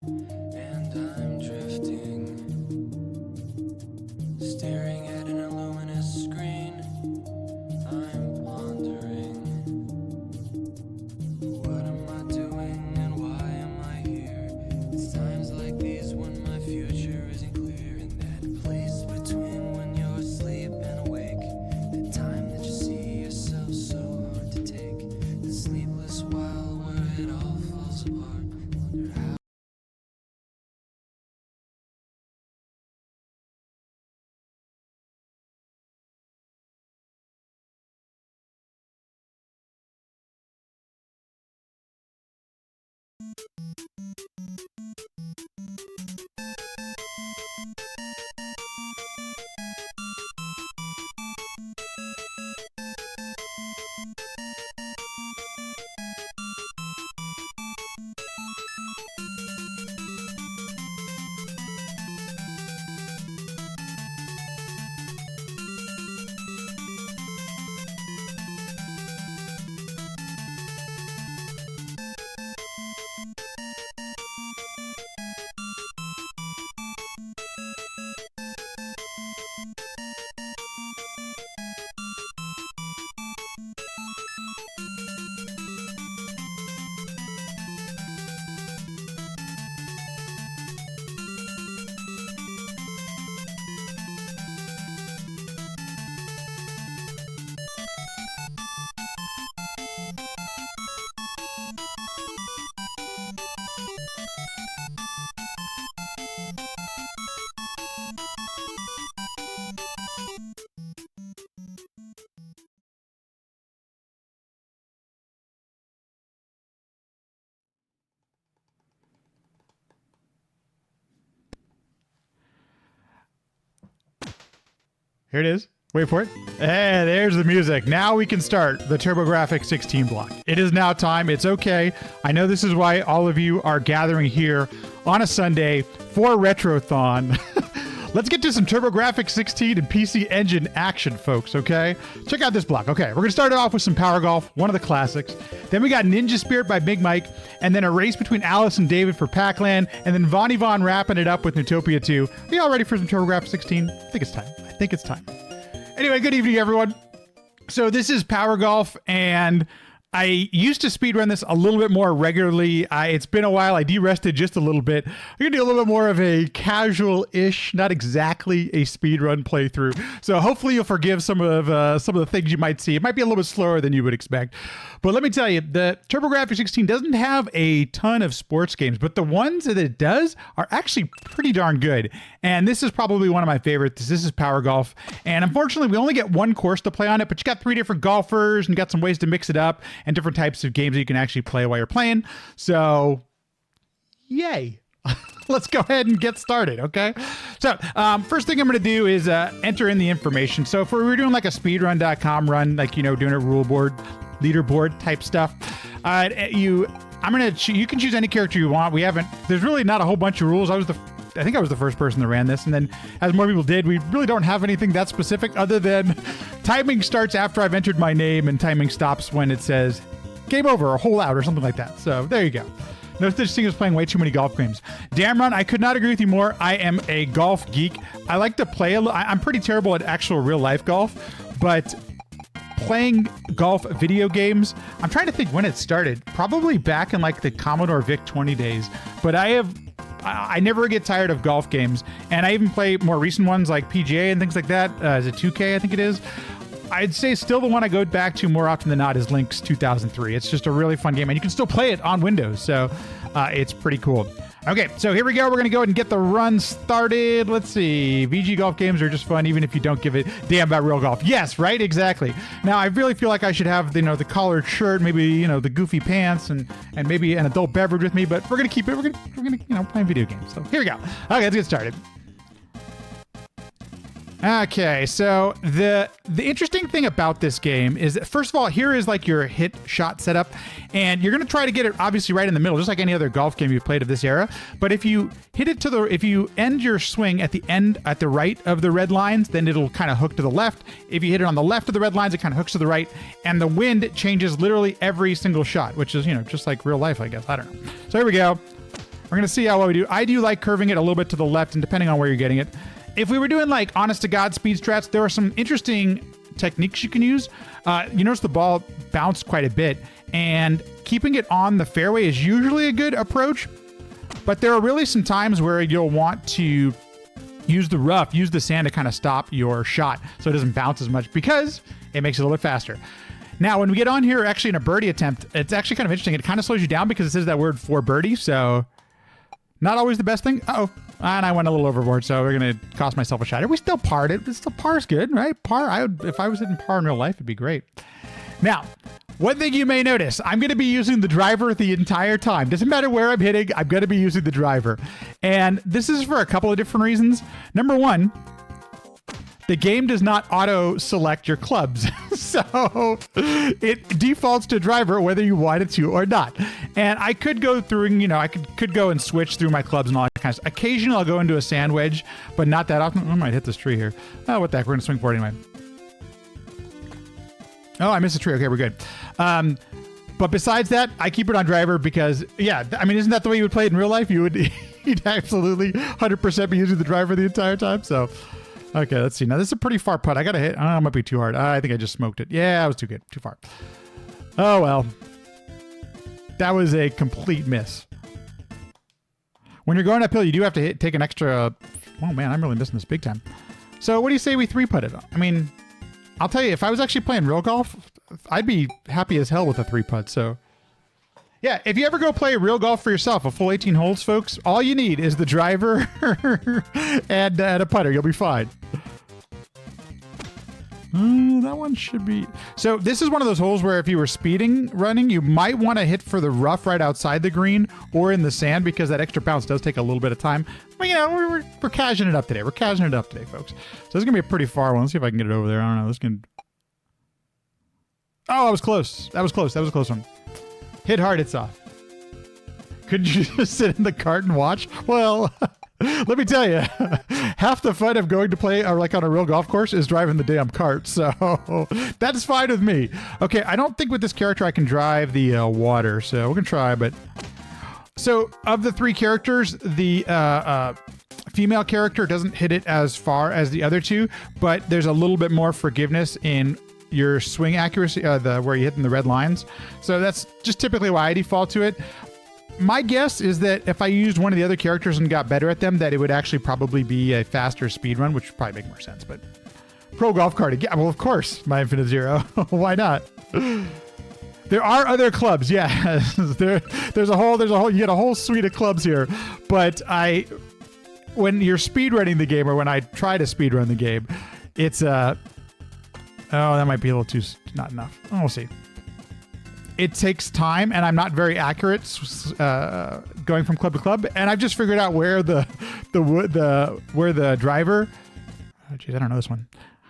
and I'm drifting, staring at an illuminous screen. I'm pondering, what am I doing and why am I here? It's times like these when my future isn't clear. In that place between when you're asleep and awake, the time that you see yourself so hard to take, the sleepless while where it all falls apart. Wonder how. Here it is. Wait for it. Hey, there's the music. Now we can start the TurboGrafx 16 block. It is now time. It's okay. I know this is why all of you are gathering here on a Sunday for Retrothon. Let's get to some TurboGrafx 16 and PC Engine action, folks, okay? Check out this block. Okay, we're going to start it off with some Power Golf, one of the classics. Then we got Ninja Spirit by Big Mike, and then a race between Alice and David for Pac-Land, and then Von Yvonne wrapping it up with Nutopia 2. Are you all ready for some TurboGrafx 16? I think it's time. Anyway, good evening, everyone. So this is Power Golf, and I used to speedrun this a little bit more regularly. It's been a while. I de-rested just a little bit. I'm going to do a little bit more of a casual-ish, not exactly a speedrun playthrough. So hopefully you'll forgive some of the things you might see. It might be a little bit slower than you would expect. But let me tell you, the TurboGrafx 16 doesn't have a ton of sports games, but the ones that it does are actually pretty darn good. And this is probably one of my favorites. This is Power Golf. And unfortunately, we only get one course to play on it, but you got 3 different golfers and you got some ways to mix it up and different types of games that you can actually play while you're playing. So, yay. Let's go ahead and get started, okay? So, first thing I'm going to do is enter in the information. So, if we were doing like a speedrun.com run, like, you know, doing a rule board, leaderboard type stuff, you can choose any character you want. There's really not a whole bunch of rules. I think I was the first person that ran this, and then as more people did, we really don't have anything that specific other than timing starts after I've entered my name and timing stops when it says game over or hole out or something like that. So there you go. No such thing as playing way too many golf games. Damn Ron, I could not agree with you more. I am a golf geek. I like to play I'm pretty terrible at actual real life golf, but playing golf video games, I'm trying to think when it started. Probably back in like the Commodore VIC-20 days. But I never get tired of golf games, and I even play more recent ones like PGA and things like that. Is it 2K? I think it is. I'd say still the one I go back to more often than not is Link's 2003. It's just a really fun game, and you can still play it on Windows, so it's pretty cool. Okay, so here we go. We're going to go ahead and get the run started. Let's see. VG golf games are just fun, even if you don't give a damn about real golf. Yes, right? Exactly. Now, I really feel like I should have, the collared shirt, maybe, the goofy pants, and maybe an adult beverage with me, but we're going to keep it. We're going to play video games. So here we go. Okay, let's get started. Okay, so the interesting thing about this game is that, first of all, here is like your hit shot setup, and you're going to try to get it obviously right in the middle, just like any other golf game you've played of this era. But if you hit it if you end your swing at the right of the red lines, then it'll kind of hook to the left. If you hit it on the left of the red lines, it kind of hooks to the right, and the wind changes literally every single shot, which is, just like real life, I guess. I don't know. So here we go. We're going to see how well we do. I do like curving it a little bit to the left, and depending on where you're getting it. If we were doing like honest to God speed strats, there are some interesting techniques you can use. You notice the ball bounced quite a bit, and keeping it on the fairway is usually a good approach. But there are really some times where you'll want to use the rough, use the sand to kind of stop your shot so it doesn't bounce as much because it makes it a little bit faster. Now, when we get on here, actually in a birdie attempt, it's actually kind of interesting. It kind of slows you down because it says that word for birdie, so not always the best thing. Uh-oh. And I went a little overboard, so we're going to cost myself a shot. Are we still parred it? It's still par's good, right? Par, if I was hitting par in real life, it'd be great. Now, one thing you may notice, I'm going to be using the driver the entire time. Doesn't matter where I'm hitting, I'm going to be using the driver. And this is for a couple of different reasons. Number one, the game does not auto-select your clubs. So it defaults to driver whether you want it to or not. And I could go through and, you know, I could go and switch through my clubs and all that kind of stuff. Occasionally I'll go into a sand wedge, but not that often. I might hit this tree here. Oh, what the heck? We're going to swing for it anyway. Oh, I missed a tree. Okay, we're good. But besides that, I keep it on driver because, yeah, I mean, isn't that the way you would play it in real life? You'd absolutely 100% be using the driver the entire time. So, okay, let's see. Now, this is a pretty far putt. I got to hit. Oh, it might be too hard. I think I just smoked it. Yeah, it was too good. Too far. Oh, well. That was a complete miss. When you're going uphill, you do have to take an extra... Oh, man, I'm really missing this big time. So, what do you say we three-putt it? I mean... I'll tell you, if I was actually playing real golf, I'd be happy as hell with a 3-putt. So, yeah, if you ever go play real golf for yourself, a full 18 holes, folks, all you need is the driver and a putter. You'll be fine. That one should be... So this is one of those holes where if you were speeding running, you might want to hit for the rough right outside the green or in the sand because that extra bounce does take a little bit of time. But, you know, we're cashing it up today. We're cashing it up today, folks. So this is going to be a pretty far one. Let's see if I can get it over there. I don't know. This can... Oh, I was close. That was close. That was a close one. Hit hard, it's off. Couldn't you just sit in the cart and watch? Well... Let me tell you, half the fun of going to play like on a real golf course is driving the damn cart. So that's fine with me. Okay, I don't think with this character I can drive the water. So we're going to try, but... So of the three characters, the female character doesn't hit it as far as the other two, but there's a little bit more forgiveness in your swing accuracy, where you're hitting the red lines. So that's just typically why I default to it. My guess is that if I used one of the other characters and got better at them, that it would actually probably be a faster speed run, which would probably make more sense. But pro golf cart again. Well, of course, my Infinite Zero. Why not? There are other clubs. Yeah, there's a whole. You get a whole suite of clubs here. But when you're speed running the game, or when I try to speed run the game, it's oh, that might be a little too not enough. Oh, we'll see. It takes time, and I'm not very accurate going from club to club. And I've just figured out where the driver. Oh, geez, I don't know this one.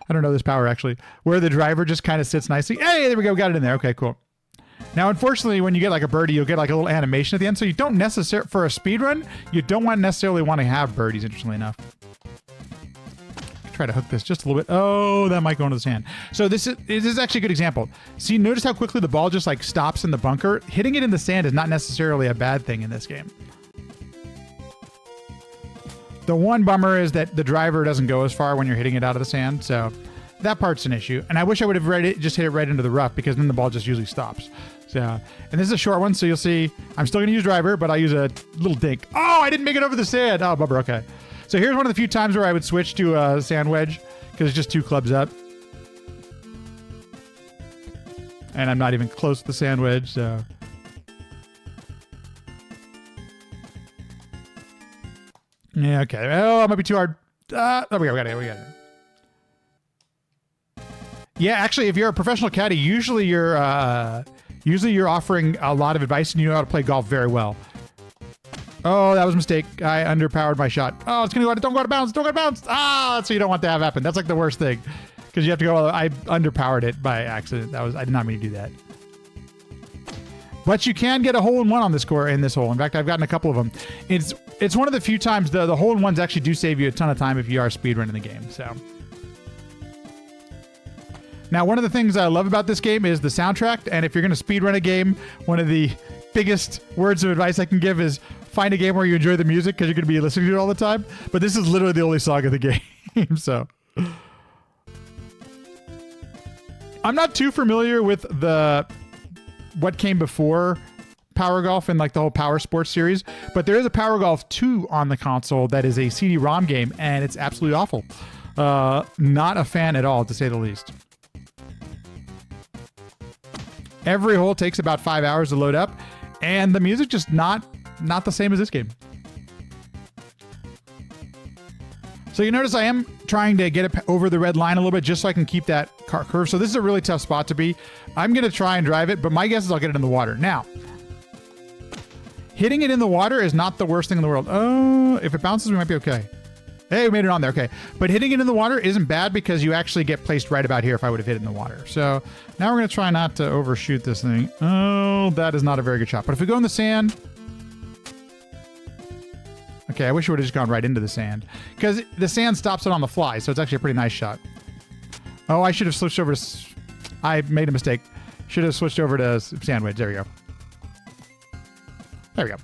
I don't know this power actually. Where the driver just kind of sits nicely. Hey, there we go. Got it in there. Okay, cool. Now, unfortunately, when you get like a birdie, you'll get like a little animation at the end. So you don't necessarily, for a speed run, you don't necessarily want to have birdies. Interestingly enough. Try to hook this just a little bit. Oh, that might go into the sand. So this is actually a good example. See, notice how quickly the ball just like stops in the bunker. Hitting it in the sand is not necessarily a bad thing in this game. The one bummer is that the driver doesn't go as far when you're hitting it out of the sand. So that part's an issue. And I wish I would have just hit it right into the rough because then the ball just usually stops. So, and this is a short one. So you'll see I'm still going to use driver, but I use a little dink. Oh, I didn't make it over the sand. Oh, bummer. Okay. So here's one of the few times where I would switch to a sand wedge because it's just two clubs up. And I'm not even close to the sand wedge, so... Yeah, okay. Oh, it might be too hard. Oh, we got it. Yeah, actually, if you're a professional caddy, usually you're offering a lot of advice and you know how to play golf very well. Oh, that was a mistake. I underpowered my shot. Oh, it's going to go out. Don't go out of bounds. Don't go out of bounds. Ah, that's what you don't want to have happen. That's like the worst thing. Because you have to go, I underpowered it by accident. I did not mean to do that. But you can get a hole-in-one on this score in this hole. In fact, I've gotten a couple of them. It's one of the few times the hole-in-ones actually do save you a ton of time if you are speedrunning the game. So now, one of the things I love about this game is the soundtrack. And if you're going to speedrun a game, one of the biggest words of advice I can give is find a game where you enjoy the music because you're going to be listening to it all the time. But this is literally the only song of the game. So I'm not too familiar with what came before Power Golf and like the whole Power Sports series, but there is a Power Golf 2 on the console that is a CD-ROM game, and it's absolutely awful. Not a fan at all, to say the least. Every hole takes about 5 hours to load up, and the music just not the same as this game. So you notice I am trying to get it over the red line a little bit just so I can keep that curve. So this is a really tough spot to be. I'm going to try and drive it, but my guess is I'll get it in the water. Now, hitting it in the water is not the worst thing in the world. Oh, if it bounces, we might be okay. Hey, we made it on there. Okay. But hitting it in the water isn't bad because you actually get placed right about here if I would have hit it in the water. So now we're going to try not to overshoot this thing. Oh, that is not a very good shot. But if we go in the sand... Okay, I wish it would have just gone right into the sand. Because the sand stops it on the fly, so it's actually a pretty nice shot. Oh, I should have switched over to... I made a mistake. Should have switched over to sandwich. There we go. There we go.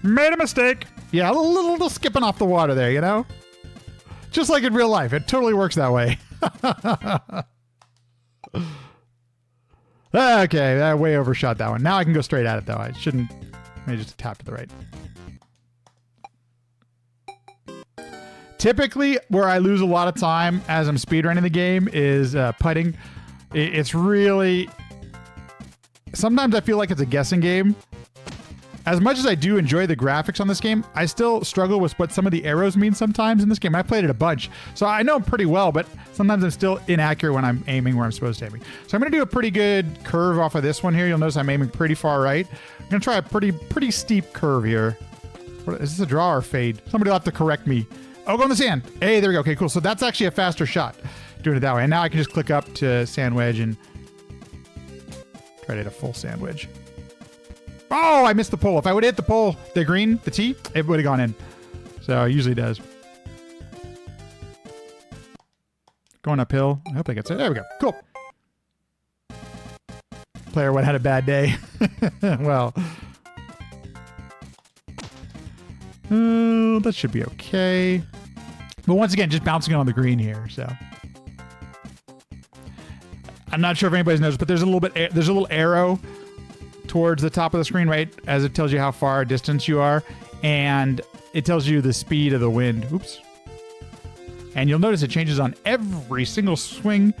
Made a mistake. Yeah, a little skipping off the water there, you know? Just like in real life. It totally works that way. Okay, I way overshot that one. Now I can go straight at it, though. I shouldn't... Maybe just a tap to the right. Typically, where I lose a lot of time as I'm speedrunning the game is putting. It's really... Sometimes I feel like it's a guessing game. As much as I do enjoy the graphics on this game, I still struggle with what some of the arrows mean sometimes in this game. I played it a bunch, so I know them pretty well, but sometimes I'm still inaccurate when I'm aiming where I'm supposed to aim. So I'm going to do a pretty good curve off of this one here. You'll notice I'm aiming pretty far right. I'm going to try a pretty steep curve here. What, is this a draw or fade? Somebody will have to correct me. Oh, go in the sand. Hey, there we go. Okay, cool. So that's actually a faster shot doing it that way. And now I can just click up to sand wedge and try to hit a full sand wedge. Oh, I missed the pole. If I would hit the pole, the green, the tee, it would have gone in. So it usually does. Going uphill. I hope that gets it. There we go. Cool. Player one had a bad day. Well. That should be okay. But once again, just bouncing on the green here, so. I'm not sure if anybody's noticed, but there's a little arrow towards the top of the screen, right? As it tells you how far distance you are. And it tells you the speed of the wind. Oops. And you'll notice it changes on every single swing.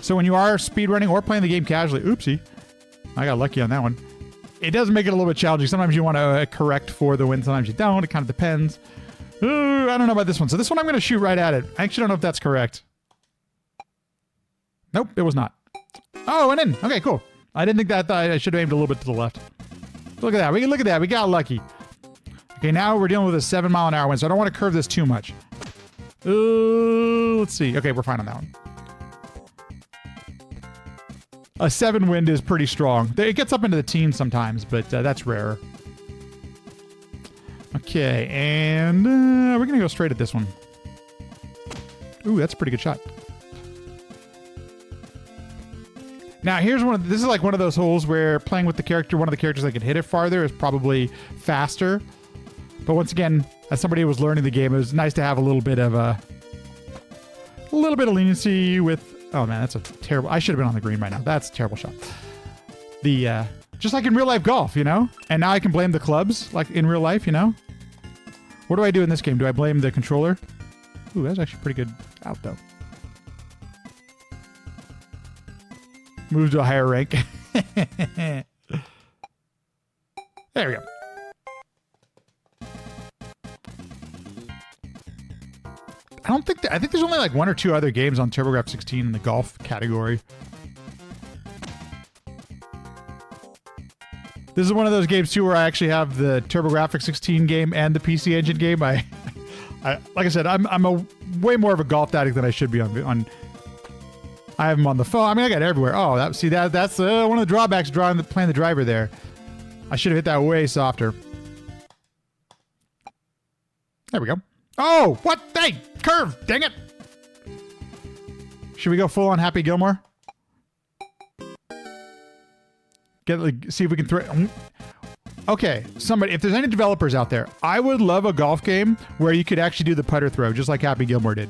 So when you are speedrunning or playing the game casually, oopsie. I got lucky on that one. It does make it a little bit challenging. Sometimes you want to correct for the wind. Sometimes you don't. It kind of depends. Ooh, I don't know about this one. So this one I'm going to shoot right at it. I actually don't know if that's correct. Nope, it was not. Oh, it went in. Okay, cool. I didn't think that. I should have aimed a little bit to the left. Look at that. Look at that. We got lucky. Okay, now we're dealing with a 7-mile-an-hour wind, so I don't want to curve this too much. Let's see. Okay, we're fine on that one. A 7 wind is pretty strong. It gets up into the teens sometimes, but that's rare. Okay, and we're going to go straight at this one. Ooh, that's a pretty good shot. Now, here's this is like one of those holes where playing with the character, one of the characters that can hit it farther is probably faster. But once again, as somebody who was learning the game, it was nice to have a little bit of leniency with... Oh man, that's a terrible... I should have been on the green right now. That's a terrible shot. Just like in real life golf, you know? And now I can blame the clubs, like in real life, you know? What do I do in this game? Do I blame the controller? Ooh, that's actually pretty good out, though. Moves to a higher rank. There we go. I think there's only like 1 or 2 other games on TurboGrafx-16 in the golf category. This is one of those games too where I actually have the TurboGrafx-16 game and the PC Engine game. I like I said, I'm a way more of a golf addict than I should be on. I have them on the phone. I mean, I got it everywhere. Oh, that's one of the drawbacks of playing the driver there. I should have hit that way softer. There we go. Oh, what? Hey, curve! Dang it! Should we go full on Happy Gilmore? See if we can throw... Okay, somebody, if there's any developers out there, I would love a golf game where you could actually do the putter throw, just like Happy Gilmore did.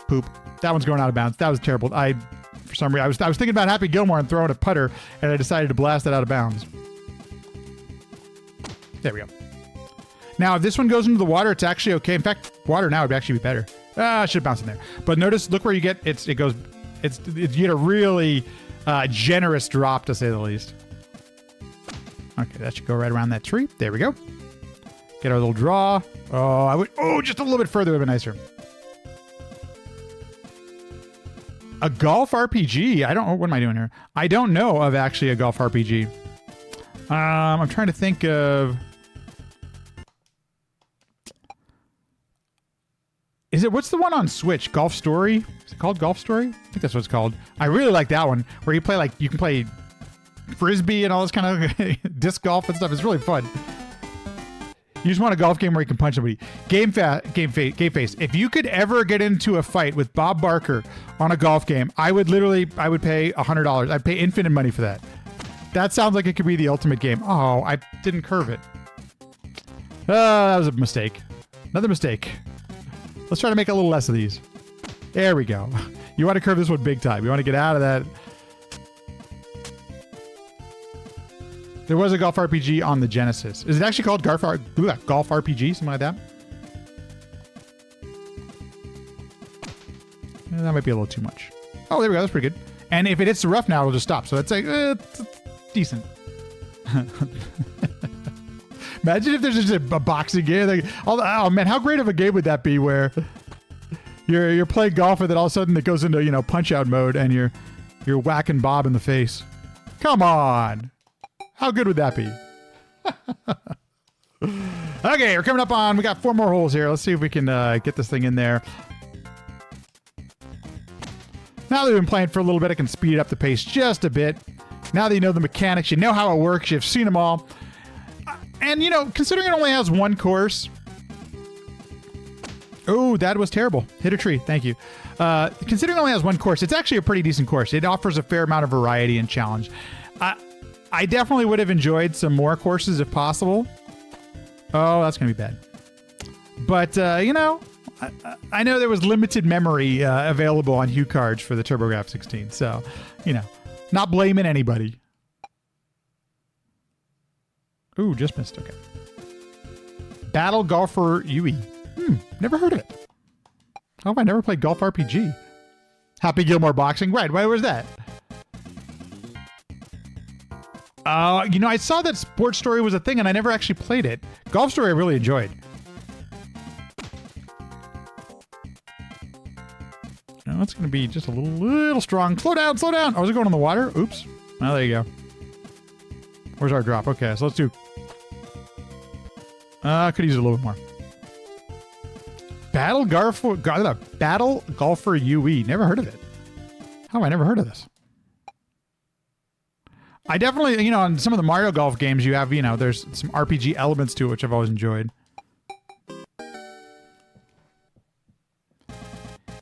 Poop. That one's going out of bounds. That was terrible. For some reason, I was thinking about Happy Gilmore and throwing a putter, and I decided to blast it out of bounds. There we go. Now, if this one goes into the water, it's actually okay. In fact, water now would actually be better. I should have bounced in there. But notice, look where you get, you get a really generous drop, to say the least. Okay, that should go right around that tree. There we go. Get our little draw. Just a little bit further would have been nicer. A golf RPG? What am I doing here? I don't know of actually a golf RPG. I'm trying to think of... what's the one on Switch? Golf Story? Is it called Golf Story? I think that's what it's called. I really like that one, where you can play Frisbee and all this kind of disc golf and stuff. It's really fun. You just want a golf game where you can punch somebody. Game Face. If you could ever get into a fight with Bob Barker on a golf game, I would pay $100. I'd pay infinite money for that. That sounds like it could be the ultimate game. Oh, I didn't curve it. That was a mistake. Another mistake. Let's try to make a little less of these. There we go. You want to curve this one big time. You want to get out of that. There was a golf RPG on the Genesis. Is it actually called Golf RPG? Something like that? That might be a little too much. Oh, there we go. That's pretty good. And if it hits the rough now, it'll just stop. So it's like, it's decent. Imagine if there's just a boxing game. Oh man, how great of a game would that be where you're playing golf and then all of a sudden it goes into, punch out mode and you're whacking Bob in the face. Come on. How good would that be? Okay, we're coming up on, we got 4 more holes here. Let's see if we can get this thing in there. Now that we've been playing for a little bit, I can speed up the pace just a bit. Now that you know the mechanics, you know how it works, you've seen them all. And, considering it only has one course... Oh, that was terrible. Hit a tree. Thank you. Considering it only has one course, it's actually a pretty decent course. It offers a fair amount of variety and challenge. I definitely would have enjoyed some more courses if possible. Oh, that's going to be bad. But, I know there was limited memory available on Hue cards for the TurboGrafx 16. So, not blaming anybody. Ooh, just missed. Okay. Battle Golfer UE. Never heard of it. How have I never played Golf RPG? Happy Gilmore Boxing. Right, where's that? I saw that Sports Story was a thing, and I never actually played it. Golf Story I really enjoyed. Now it's going to be just a little strong. Slow down, slow down. Oh, is it going in the water? Oops. Oh, there you go. Where's our drop? Okay, so let's do... could use it a little bit more. Battle Golfer UE. Never heard of it. How have I never heard of this? I definitely, on some of the Mario Golf games you have, there's some RPG elements to it, which I've always enjoyed.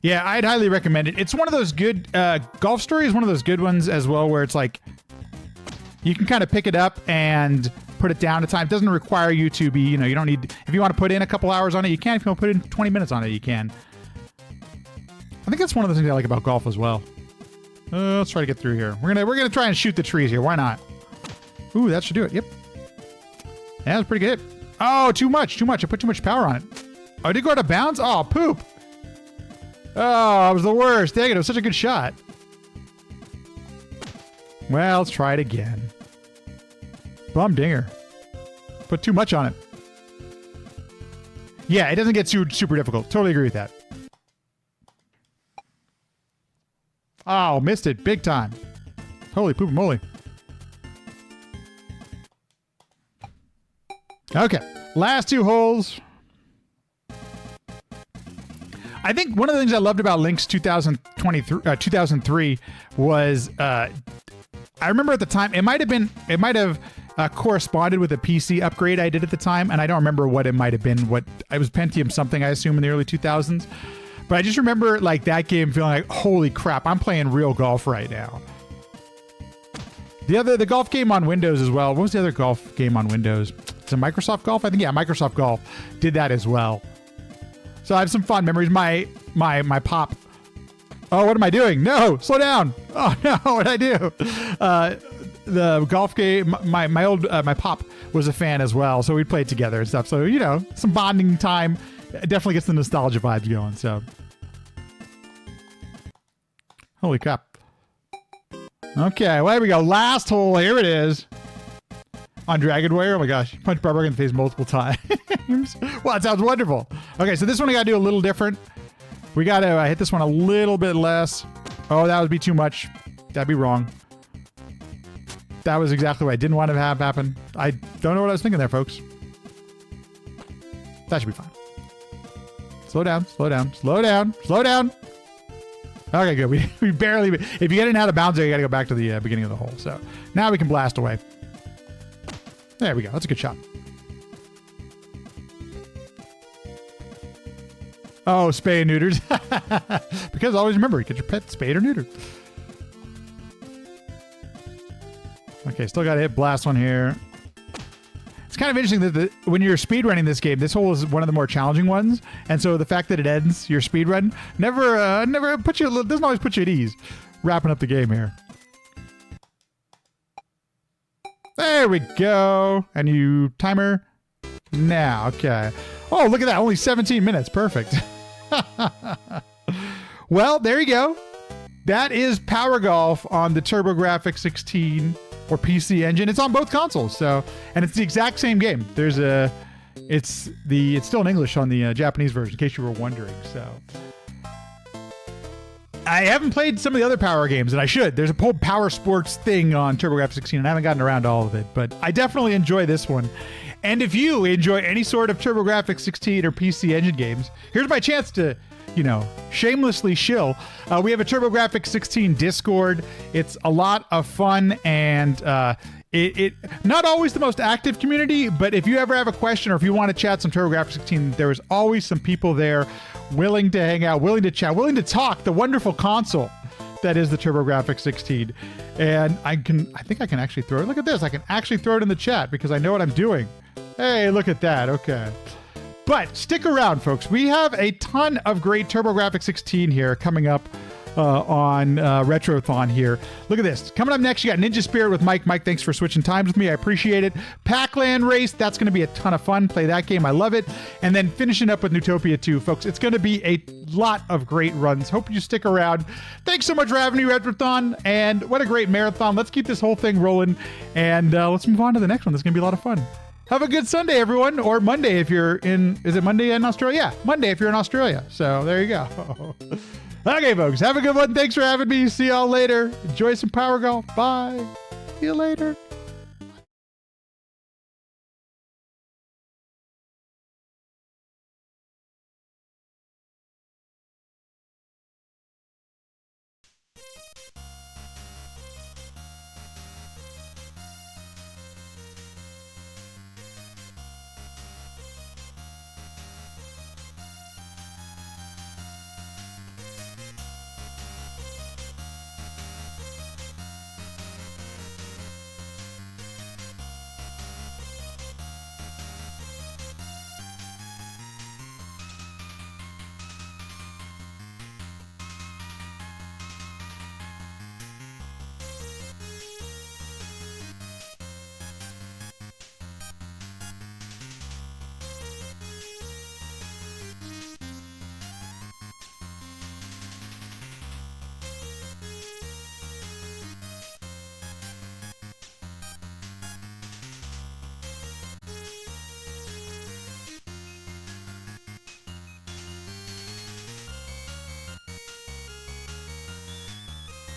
Yeah, I'd highly recommend it. It's one of those good, Golf Story is one of those good ones as well, where it's like, you can kind of pick it up and put it down at time. It doesn't require you to be, you don't need, if you want to put in a couple hours on it, you can. If you want to put in 20 minutes on it, you can. I think that's one of the things I like about golf as well. Let's try to get through here. We're gonna try and shoot the trees here. Why not? Ooh, that should do it. Yep. Yeah, that's pretty good. Oh, too much. I put too much power on it. Oh, it did go out of bounds? Oh, poop. Oh, it was the worst. Dang it, it was such a good shot. Well, let's try it again. Bum dinger. Put too much on it. Yeah, it doesn't get super difficult. Totally agree with that. Oh, missed it big time. Holy poop moly. Okay, last 2 holes. I think one of the things I loved about Link's 2003 was I remember at the time it might have corresponded with a PC upgrade I did at the time, and I don't remember what it might have been. What it was Pentium something, I assume, in the early 2000s. But I just remember like that game feeling like, holy crap, I'm playing real golf right now. The golf game on Windows as well. What was the other golf game on Windows? It's a Microsoft Golf? I think, yeah, Microsoft Golf did that as well. So I have some fond memories. My pop. Oh, what am I doing? No, slow down. Oh no, what did I do? The golf game, my pop was a fan as well. So we'd play it together and stuff. So, you know, some bonding time. It definitely gets the nostalgia vibes going. So, holy crap. Okay, well, there we go. Last hole. Here it is. On Dragon Warrior. Oh my gosh. Punch Barbara in the face multiple times. Well, that sounds wonderful. Okay, so this one I got to do a little different. We got to hit this one a little bit less. Oh, that would be too much. That'd be wrong. That was exactly what I didn't want to have happen. I don't know what I was thinking there, folks. That should be fine. Slow down, slow down, slow down, slow down. Okay, good. We barely... If you get in and out of bounds there, you got to go back to the beginning of the hole. So now we can blast away. There we go. That's a good shot. Oh, spay and neuters. Because always remember, get your pet spayed or neutered. Okay, still got to hit blast one here. It's kind of interesting that when you're speedrunning this game, this hole is one of the more challenging ones, and so the fact that it ends your speedrun never puts you, doesn't always put you at ease. Wrapping up the game here. There we go. And you timer now. Okay. Oh, look at that. Only 17 minutes. Perfect. Well, there you go. That is Power Golf on the TurboGrafx 16 or PC engine. It's on both consoles, so, and it's the exact same game. It's still in English on the Japanese version, in case you were wondering. So, I haven't played some of the other Power games, and I should. There's a whole Power Sports thing on TurboGrafx 16, and I haven't gotten around to all of it, but I definitely enjoy this one. And if you enjoy any sort of TurboGrafx 16 or PC engine games, here's my chance to, you know, shamelessly shill. We have a TurboGrafx 16 Discord. It's a lot of fun, and it not always the most active community, but if you ever have a question or if you want to chat some TurboGrafx 16, there is always some people there willing to hang out, willing to chat, willing to talk the wonderful console that is the TurboGrafx 16. And I think I can actually throw it. Look at this. I can actually throw it in the chat because I know what I'm doing. Hey, look at that. Okay. But stick around, folks. We have a ton of great TurboGrafx 16 here coming up on Retrothon here. Look at this. Coming up next, you got Ninja Spirit with Mike. Mike, thanks for switching times with me. I appreciate it. Pac-Land Race, that's going to be a ton of fun. Play that game. I love it. And then finishing up with Newtopia 2, folks. It's going to be a lot of great runs. Hope you stick around. Thanks so much for having me, Retrothon. And what a great marathon. Let's keep this whole thing rolling. And let's move on to the next one. This is going to be a lot of fun. Have a good Sunday, everyone, or Monday if you're in, is it Monday in Australia? Yeah, Monday if you're in Australia. So there you go. Okay, folks, have a good one. Thanks for having me. See y'all later. Enjoy some Power Golf. Bye. See you later.